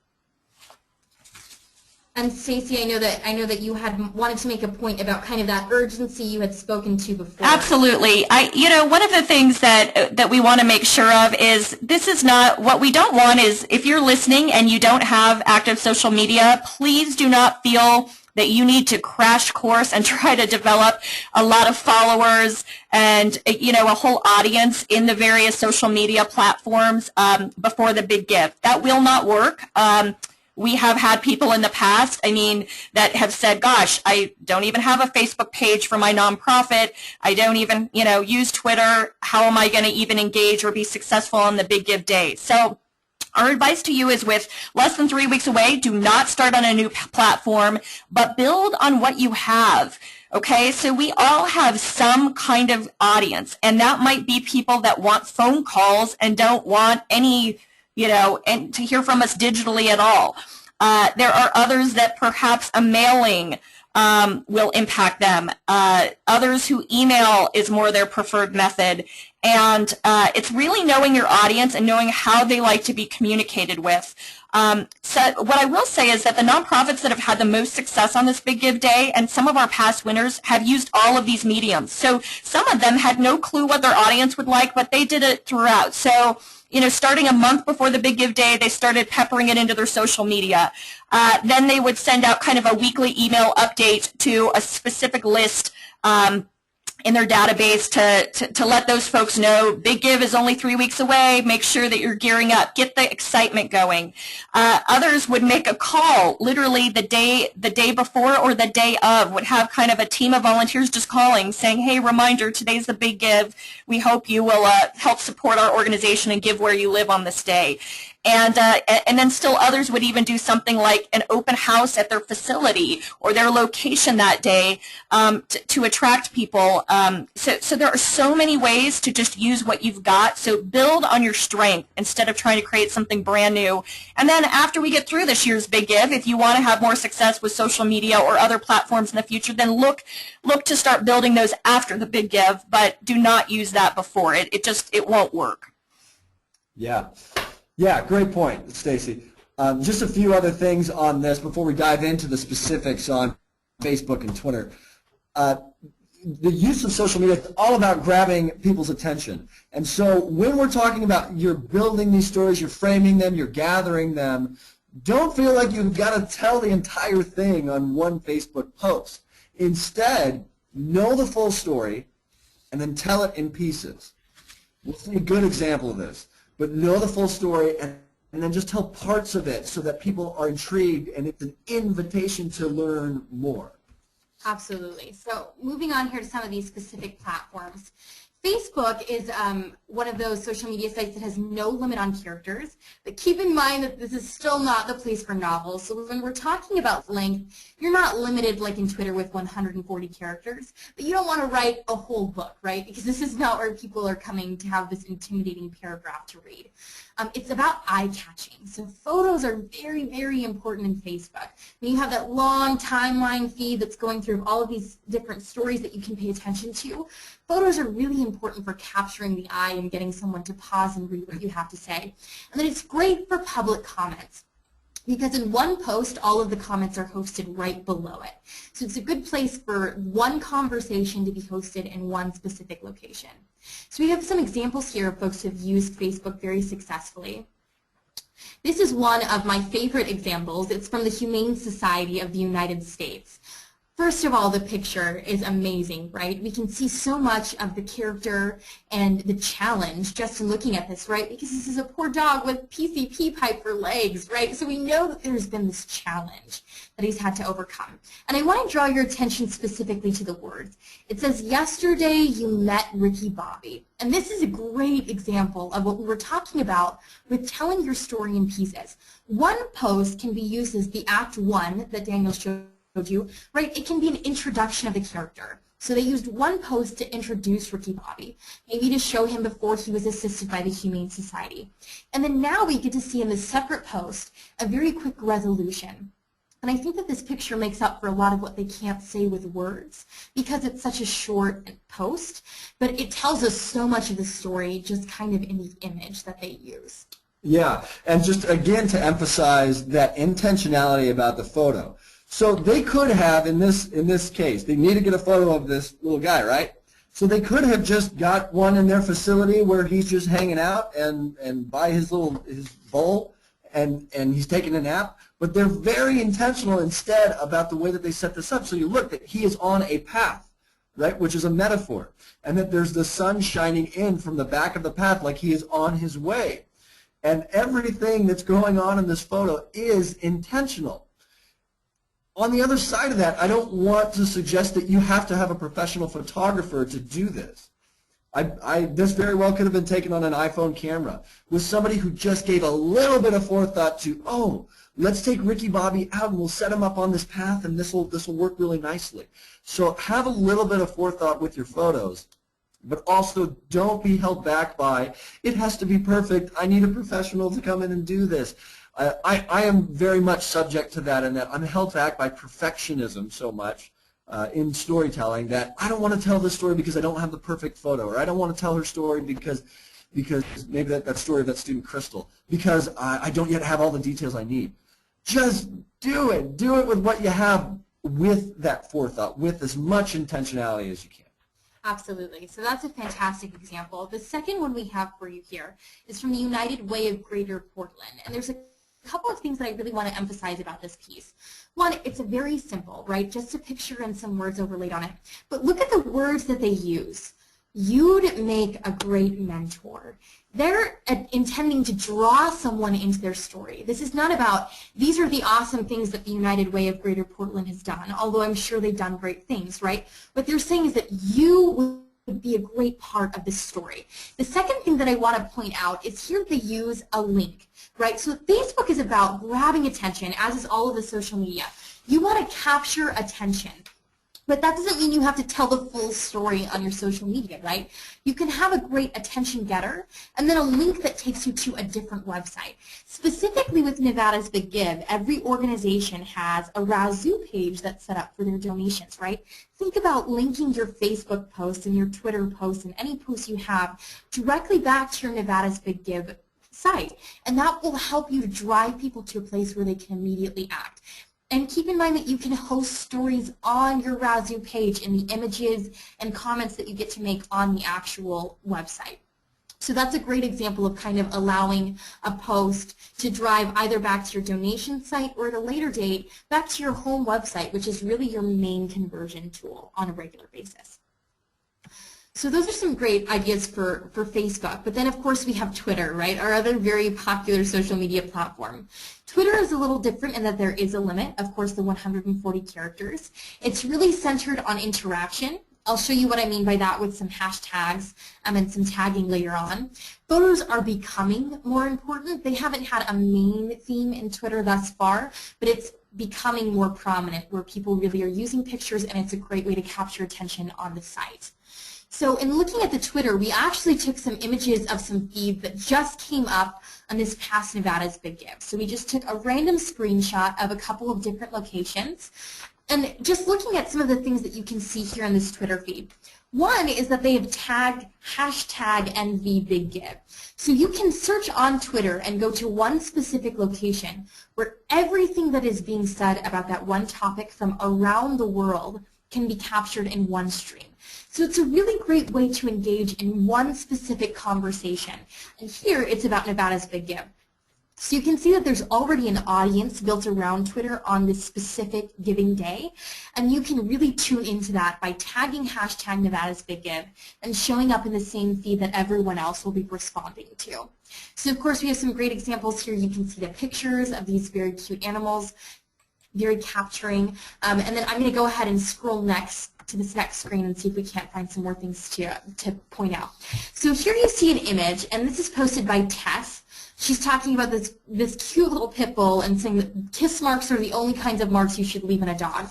And Stacy, I know that you had wanted to make a point about kind of that urgency you had spoken to before. Absolutely. You know, one of the things that we want to make sure of is this is not, what we don't want is, if you're listening and you don't have active social media, please do not feel that you need to crash course and try to develop a lot of followers and, you know, a whole audience in the various social media platforms before the big give. That will not work. We have had people in the past, I mean, that have said, gosh, I don't even have a Facebook page for my nonprofit. I don't even, you know, use Twitter. How am I going to even engage or be successful on the big give day? So our advice to you is, with less than 3 weeks away, do not start on a new platform, but build on what you have. Okay, so we all have some kind of audience, and that might be people that want phone calls and don't want any, you know, and to hear from us digitally at all. There are others that perhaps a mailing will impact them. Others who email is more their preferred method. And it's really knowing your audience and knowing how they like to be communicated with. So what I will say is that the nonprofits that have had the most success on this Big Give Day, and some of our past winners, have used all of these mediums. So some of them had no clue what their audience would like, but they did it throughout. So, you know, starting a month before the Big Give Day, they started peppering it into their social media. Then they would send out kind of a weekly email update to a specific list in their database to let those folks know Big Give is only 3 weeks away. Make sure that you're gearing up. Get the excitement going. Others would make a call literally the day before or the day of, would have kind of a team of volunteers just calling saying, hey, reminder, today's the Big Give. We hope you will help support our organization and give where you live on this day. And then still others would even do something like an open house at their facility or their location that day to attract people. So there are so many ways to just use what you've got. So build on your strength instead of trying to create something brand new. And then after we get through this year's Big Give, if you want to have more success with social media or other platforms in the future, then look to start building those after the Big Give, but do not use that before. It won't work. Yeah. Yeah, great point, Stacy. Just a few other things on this before we dive into the specifics on Facebook and Twitter. The use of social media is all about grabbing people's attention. And so when we're talking about you're building these stories, you're framing them, you're gathering them, don't feel like you've got to tell the entire thing on one Facebook post. Instead, know the full story and then tell it in pieces. We'll see a good example of this. But know the full story and then just tell parts of it so that people are intrigued and it's an invitation to learn more. Absolutely. So moving on here to some of these specific platforms. Facebook is one of those social media sites that has no limit on characters, but keep in mind that this is still not the place for novels. So when we're talking about length, you're not limited like in Twitter with 140 characters, but you don't want to write a whole book, right? Because this is not where people are coming to have this intimidating paragraph to read. It's about eye-catching. So photos are very, very important in Facebook. When you have that long timeline feed that's going through all of these different stories that you can pay attention to, photos are really important for capturing the eye and getting someone to pause and read what you have to say. And then it's great for public comments, because in one post, all of the comments are hosted right below it. So it's a good place for one conversation to be hosted in one specific location. So we have some examples here of folks who have used Facebook very successfully. This is one of my favorite examples. It's from the Humane Society of the United States. First of all, the picture is amazing, right? We can see so much of the character and the challenge just in looking at this, right? Because this is a poor dog with PCP pipe for legs, right? So we know that there's been this challenge that he's had to overcome. And I want to draw your attention specifically to the words. It says, yesterday you met Ricky Bobby. And this is a great example of what we were talking about with telling your story in pieces. One post can be used as the act one that Daniel showed you, right? It can be an introduction of the character. So they used one post to introduce Ricky Bobby, maybe to show him before he was assisted by the Humane Society. And then now we get to see in this separate post a very quick resolution. And I think that this picture makes up for a lot of what they can't say with words because it's such a short post, but it tells us so much of the story just kind of in the image that they use. Yeah, and just again to emphasize that intentionality about the photo. So they could have, in this case, they need to get a photo of this little guy, right? So they could have just got one in their facility where he's just hanging out and by his bowl and he's taking a nap. But they're very intentional instead about the way that they set this up. So you look that he is on a path, right, which is a metaphor, and that there's the sun shining in from the back of the path like he is on his way. And everything that's going on in this photo is intentional. On the other side of that, I don't want to suggest that you have to have a professional photographer to do this. This very well could have been taken on an iPhone camera with somebody who just gave a little bit of forethought to, oh, let's take Ricky Bobby out and we'll set him up on this path and this will work really nicely. So have a little bit of forethought with your photos, but also don't be held back by, it has to be perfect, I need a professional to come in and do this. I am very much subject to that in that I'm held back by perfectionism so much in storytelling that I don't want to tell this story because I don't have the perfect photo, or I don't want to tell her story because maybe that story of that student Crystal, because I don't yet have all the details I need. Just do it. Do it with what you have, with that forethought, with as much intentionality as you can. Absolutely. So that's a fantastic example. The second one we have for you here is from the United Way of Greater Portland. And there's a couple of things that I really want to emphasize about this piece. One, it's a very simple, right? Just a picture and some words overlaid on it. But look at the words that they use. You'd make a great mentor. They're intending to draw someone into their story. This is not about, these are the awesome things that the United Way of Greater Portland has done, although I'm sure they've done great things, right? What they're saying is that you would be a great part of this story. The second thing that I want to point out is here they use a link, right? So Facebook is about grabbing attention, as is all of the social media. You want to capture attention. But that doesn't mean you have to tell the full story on your social media, right? You can have a great attention getter and then a link that takes you to a different website. Specifically with Nevada's Big Give, every organization has a Razoo page that's set up for their donations, right? Think about linking your Facebook posts and your Twitter posts and any posts you have directly back to your Nevada's Big Give site. And that will help you to drive people to a place where they can immediately act. And keep in mind that you can host stories on your Razoo page in the images and comments that you get to make on the actual website. So that's a great example of kind of allowing a post to drive either back to your donation site or at a later date back to your home website, which is really your main conversion tool on a regular basis. So those are some great ideas for Facebook. But then, of course, we have Twitter, right, our other very popular social media platform. Twitter is a little different in that there is a limit, of course, the 140 characters. It's really centered on interaction. I'll show you what I mean by that with some hashtags and some tagging later on. Photos are becoming more important. They haven't had a main theme in Twitter thus far, but it's becoming more prominent where people really are using pictures, and it's a great way to capture attention on the site. So in looking at the Twitter, we actually took some images of some feeds that just came up on this past Nevada's Big Give. So we just took a random screenshot of a couple of different locations, and just looking at some of the things that you can see here on this Twitter feed. One is that they have tagged hashtag #NVBigGive. So you can search on Twitter and go to one specific location where everything that is being said about that one topic from around the world can be captured in one stream. So it's a really great way to engage in one specific conversation. And here it's about Nevada's Big Give. So you can see that there's already an audience built around Twitter on this specific giving day, and you can really tune into that by tagging hashtag Nevada's Big Give and showing up in the same feed that everyone else will be responding to. So of course we have some great examples here. You can see the pictures of these very cute animals, very capturing, and then I'm going to go ahead and scroll next to this next screen and see if we can't find some more things to point out. So here you see an image, and this is posted by Tess. She's talking about this cute little pit bull and saying that kiss marks are the only kinds of marks you should leave in a dog.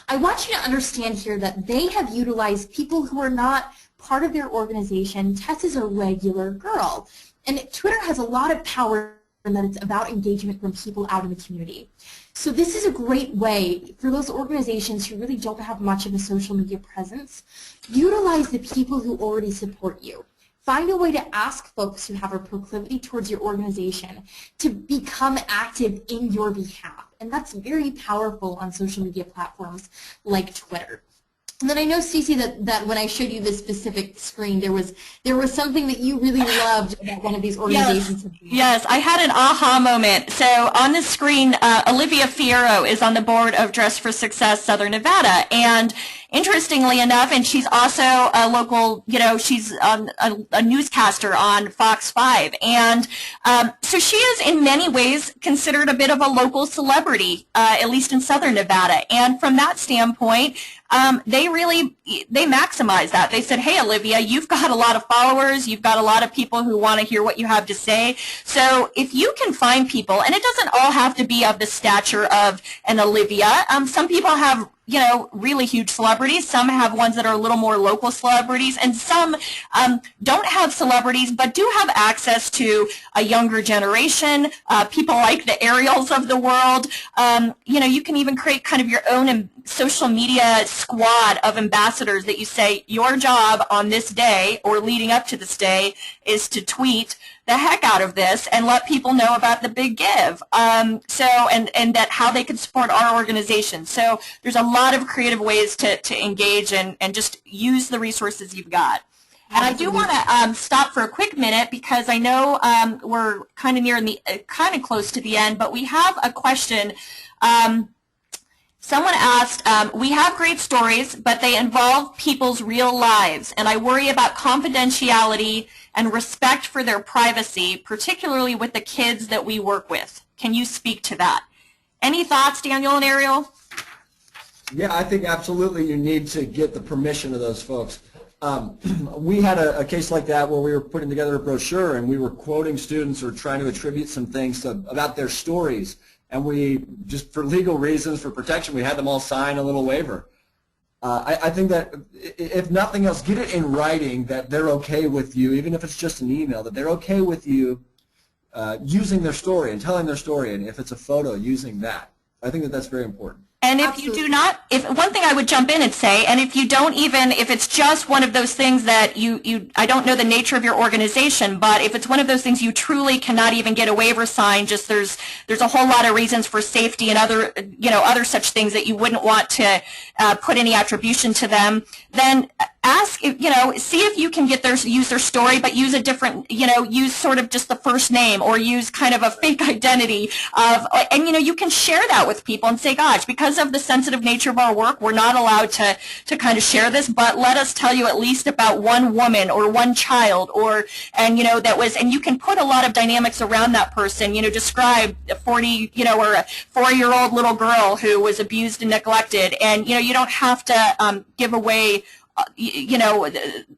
I want you to understand here that they have utilized people who are not part of their organization. Tess is a regular girl, and Twitter has a lot of power in that it's about engagement from people out in the community. So this is a great way for those organizations who really don't have much of a social media presence. Utilize the people who already support you. Find a way to ask folks who have a proclivity towards your organization to become active in your behalf. And that's very powerful on social media platforms like Twitter. And then I know, Stacey, that when I showed you this specific screen, there was something that you really loved about one of these organizations. Yes, I had an aha moment. So on the screen, Olivia Fierro is on the board of Dress for Success Southern Nevada, and interestingly enough, and she's also a local, she's a newscaster on Fox 5, and so she is in many ways considered a bit of a local celebrity, at least in Southern Nevada, and from that standpoint, they maximize that. They said, hey, Olivia, you've got a lot of followers, you've got a lot of people who want to hear what you have to say, so if you can find people, and it doesn't all have to be of the stature of an Olivia, some people have really huge celebrities. Some have ones that are a little more local celebrities, and some don't have celebrities but do have access to a younger generation, people like the Ariels of the world. You can even create kind of your own social media squad of ambassadors that you say your job on this day or leading up to this day is to tweet the heck out of this and let people know about the Big Give, and that how they can support our organization. So there's a lot of creative ways to engage and just use the resources you've got. And I do want to stop for a quick minute because I know we're kind of kind of close to the end, but we have a question. Someone asked, we have great stories, but they involve people's real lives, and I worry about confidentiality and respect for their privacy, particularly with the kids that we work with. Can you speak to that? Any thoughts, Daniel and Ariel? Yeah, I think absolutely you need to get the permission of those folks. We had a case like that where we were putting together a brochure and we were quoting students or trying to attribute some things about their stories. And we, just for legal reasons, for protection, we had them all sign a little waiver. I think that if nothing else, get it in writing that they're okay with you, even if it's just an email, that they're okay with you using their story and telling their story, and if it's a photo, using that. I think that that's very important. And if you do not, one thing I would jump in and say, and if you don't even, if it's just one of those things that I don't know the nature of your organization, but if it's one of those things you truly cannot even get a waiver signed, just there's a whole lot of reasons for safety and other such things that you wouldn't want to put any attribution to them, then ask, see if you can use their story, but use a different, use sort of just the first name, or use kind of a fake identity and you can share that with people and say, gosh, because of the sensitive nature of our work, we're not allowed to kind of share this, but let us tell you at least about one woman or one child, and you can put a lot of dynamics around that person, describe a 40, or a 4-year-old little girl who was abused and neglected, and, you don't have to give away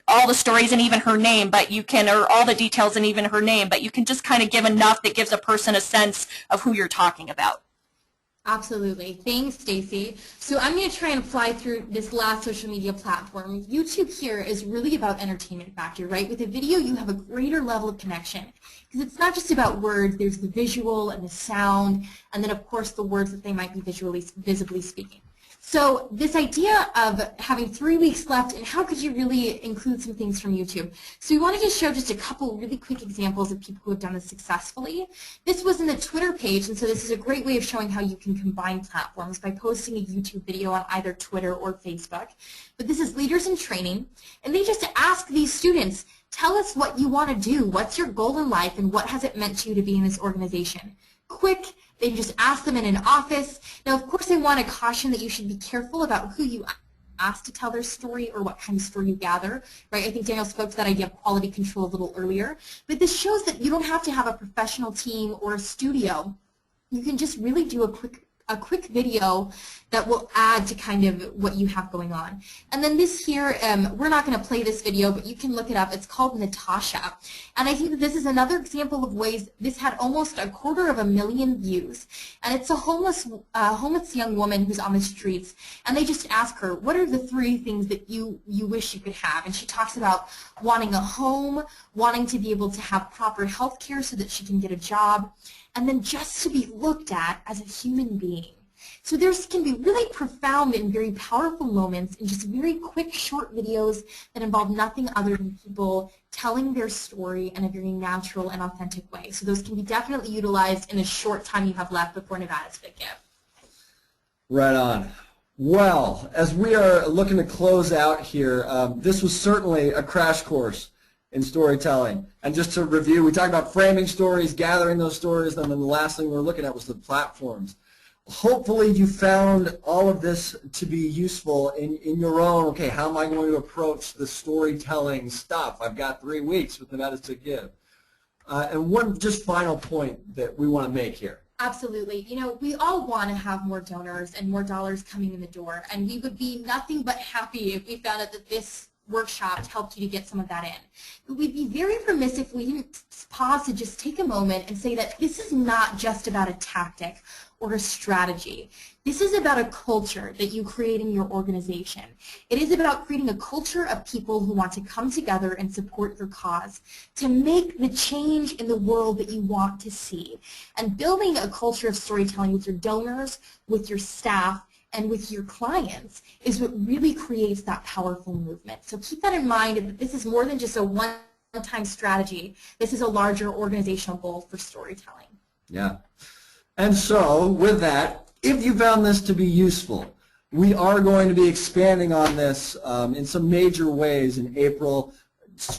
all the stories and even her name, but you can, or all the details and even her name, but you can just kind of give enough that gives a person a sense of who you're talking about. Absolutely. Thanks, Stacy. So I'm going to try and fly through this last social media platform. YouTube here is really about entertainment factor, right? With a video, you have a greater level of connection because it's not just about words. There's the visual and the sound, and then, of course, the words that they might be visibly speaking. So this idea of having 3 weeks left, and how could you really include some things from YouTube? So we wanted to show just a couple really quick examples of people who have done this successfully. This was in the Twitter page, and so this is a great way of showing how you can combine platforms by posting a YouTube video on either Twitter or Facebook. But this is Leaders in Training, and they just ask these students, tell us what you want to do, what's your goal in life, and what has it meant to you to be in this organization? Quick. They just ask them in an office. Now, of course, I want to caution that you should be careful about who you ask to tell their story or what kind of story you gather, right? I think Daniel spoke to that idea of quality control a little earlier. But this shows that you don't have to have a professional team or a studio. You can just really do a quick video that will add to kind of what you have going on. And then this here, we're not going to play this video, but you can look it up. It's called Natasha. And I think that this is another example of ways this had almost 250,000 views. And it's a homeless young woman who's on the streets. And they just ask her, what are the 3 things that you wish you could have? And she talks about wanting a home, wanting to be able to have proper health care so that she can get a job, and then just to be looked at as a human being. So there can be really profound and very powerful moments in just very quick, short videos that involve nothing other than people telling their story in a very natural and authentic way. So those can be definitely utilized in the short time you have left before Nevada's Big Give. Right on. Well, as we are looking to close out here, this was certainly a crash course in storytelling. And just to review, we talked about framing stories, gathering those stories, and then the last thing we were looking at was the platforms. Hopefully you found all of this to be useful in your own, okay, how am I going to approach the storytelling stuff? I've got 3 weeks with Nevada's Big Give. And one just final point that we want to make here. Absolutely. We all want to have more donors and more dollars coming in the door, and we would be nothing but happy if we found out that this workshop helped you to get some of that in. But we'd be very remiss if we didn't pause to just take a moment and say that this is not just about a tactic or a strategy. This is about a culture that you create in your organization. It is about creating a culture of people who want to come together and support your cause, to make the change in the world that you want to see. And building a culture of storytelling with your donors, with your staff, and with your clients is what really creates that powerful movement. So keep that in mind, that this is more than just a one-time strategy. This is a larger organizational goal for storytelling. Yeah. And so, with that, if you found this to be useful, we are going to be expanding on this in some major ways in April.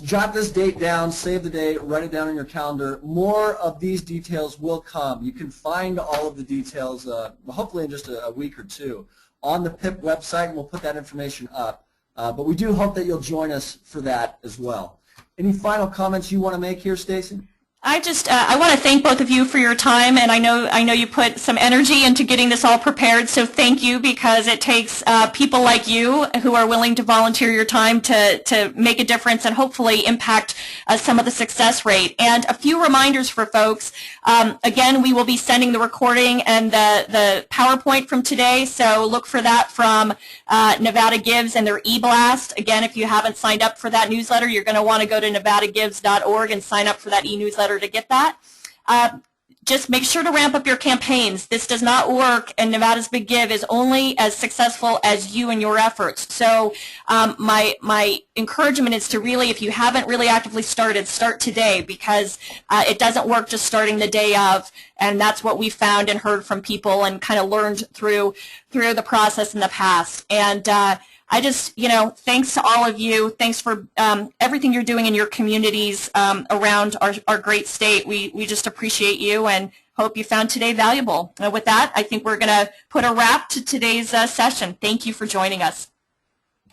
Jot this date down, save the date, write it down on your calendar. More of these details will come. You can find all of the details, hopefully in just a week or 2, on the PIP website, and we'll put that information up. But we do hope that you'll join us for that as well. Any final comments you want to make here, Stacy? I want to thank both of you for your time, and I know you put some energy into getting this all prepared, so thank you, because it takes people like you who are willing to volunteer your time to make a difference and hopefully impact some of the success rate. And a few reminders for folks. Again, we will be sending the recording and the PowerPoint from today, so look for that from Nevada Gives and their e-blast. Again, if you haven't signed up for that newsletter, you're going to want to go to nevadagives.org and sign up for that e-newsletter to get that. Just make sure to ramp up your campaigns. This does not work, and Nevada's Big Give is only as successful as you and your efforts. So my encouragement is to really, if you haven't really actively started, start today, because it doesn't work just starting the day of, and that's what we found and heard from people and kind of learned through the process in the past. And I just, thanks to all of you. Thanks for everything you're doing in your communities around our great state. We just appreciate you and hope you found today valuable. With that, I think we're going to put a wrap to today's session. Thank you for joining us.